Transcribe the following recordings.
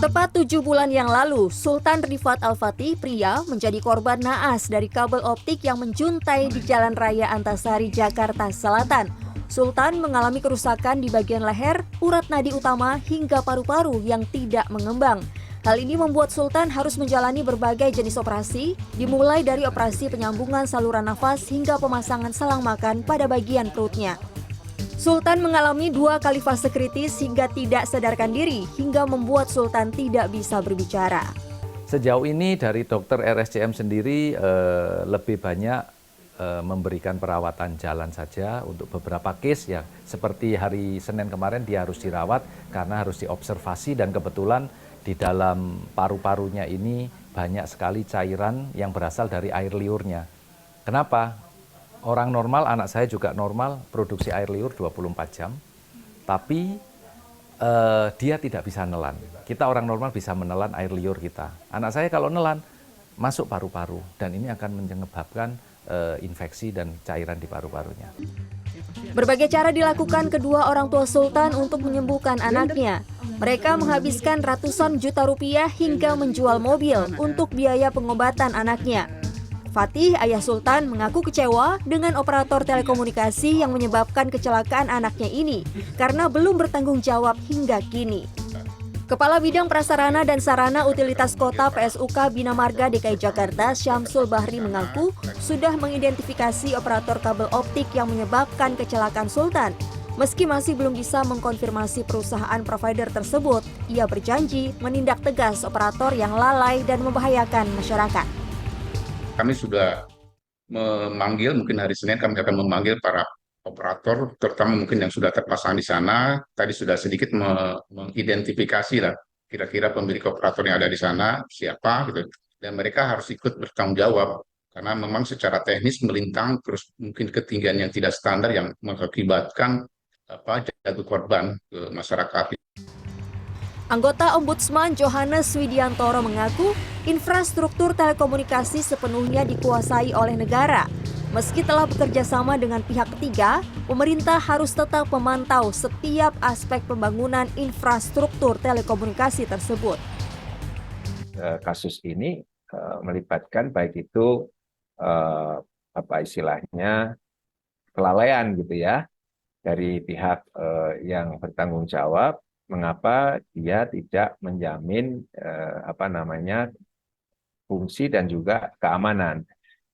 Tepat 7 bulan yang lalu, Sultan Rifat Al-Fatih, pria, menjadi korban naas dari kabel optik yang menjuntai di Jalan Raya Antasari, Jakarta Selatan. Sultan mengalami kerusakan di bagian leher, urat nadi utama, hingga paru-paru yang tidak mengembang. Hal ini membuat Sultan harus menjalani berbagai jenis operasi, dimulai dari operasi penyambungan saluran nafas hingga pemasangan selang makan pada bagian perutnya. Sultan mengalami 2 kali fase kritis hingga tidak sadarkan diri, hingga membuat Sultan tidak bisa berbicara. Sejauh ini dari dokter RSCM sendiri lebih banyak memberikan perawatan jalan saja untuk beberapa case ya. Seperti hari Senin kemarin dia harus dirawat karena harus diobservasi dan kebetulan di dalam paru-parunya ini banyak sekali cairan yang berasal dari air liurnya. Kenapa? Orang normal, anak saya juga normal, produksi air liur 24 jam, tapi dia tidak bisa nelan. Kita orang normal bisa menelan air liur kita. Anak saya kalau nelan, masuk paru-paru, dan ini akan menyebabkan infeksi dan cairan di paru-parunya. Berbagai cara dilakukan kedua orang tua Sultan untuk menyembuhkan anaknya. Mereka menghabiskan ratusan juta rupiah hingga menjual mobil untuk biaya pengobatan anaknya. Fatih, ayah Sultan, mengaku kecewa dengan operator telekomunikasi yang menyebabkan kecelakaan anaknya ini karena belum bertanggung jawab hingga kini. Kepala Bidang Prasarana dan Sarana Utilitas Kota PSUK Bina Marga DKI Jakarta, Syamsul Bahri, mengaku sudah mengidentifikasi operator kabel optik yang menyebabkan kecelakaan Sultan. Meski masih belum bisa mengkonfirmasi perusahaan provider tersebut, ia berjanji menindak tegas operator yang lalai dan membahayakan masyarakat. Kami sudah memanggil, mungkin hari Senin kami akan memanggil para operator, terutama mungkin yang sudah terpasang di sana. Tadi sudah sedikit mengidentifikasi lah kira-kira pemilik operator yang ada di sana, siapa gitu. Dan mereka harus ikut bertanggung jawab, karena memang secara teknis melintang, terus mungkin ketinggian yang tidak standar yang mengakibatkan jatuh korban ke masyarakat. Anggota Ombudsman Johannes Widiantoro mengaku infrastruktur telekomunikasi sepenuhnya dikuasai oleh negara. Meski telah bekerja sama dengan pihak ketiga, pemerintah harus tetap memantau setiap aspek pembangunan infrastruktur telekomunikasi tersebut. Kasus ini melibatkan baik itu istilahnya kelalaian gitu ya dari pihak yang bertanggung jawab. Mengapa dia tidak menjamin fungsi dan juga keamanan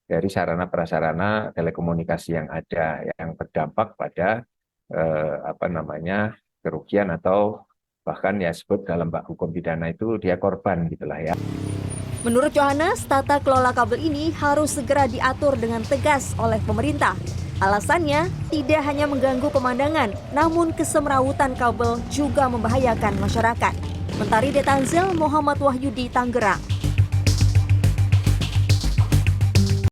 dari sarana prasarana telekomunikasi yang ada, yang berdampak pada kerugian atau bahkan ya sebut dalam hukum pidana itu dia korban gitulah ya. Menurut Johannes, tata kelola kabel ini harus segera diatur dengan tegas oleh pemerintah. Alasannya, tidak hanya mengganggu pemandangan, namun kesemrawutan kabel juga membahayakan masyarakat. Mentari Detanzil, Muhammad Wahyudi, Tangerang.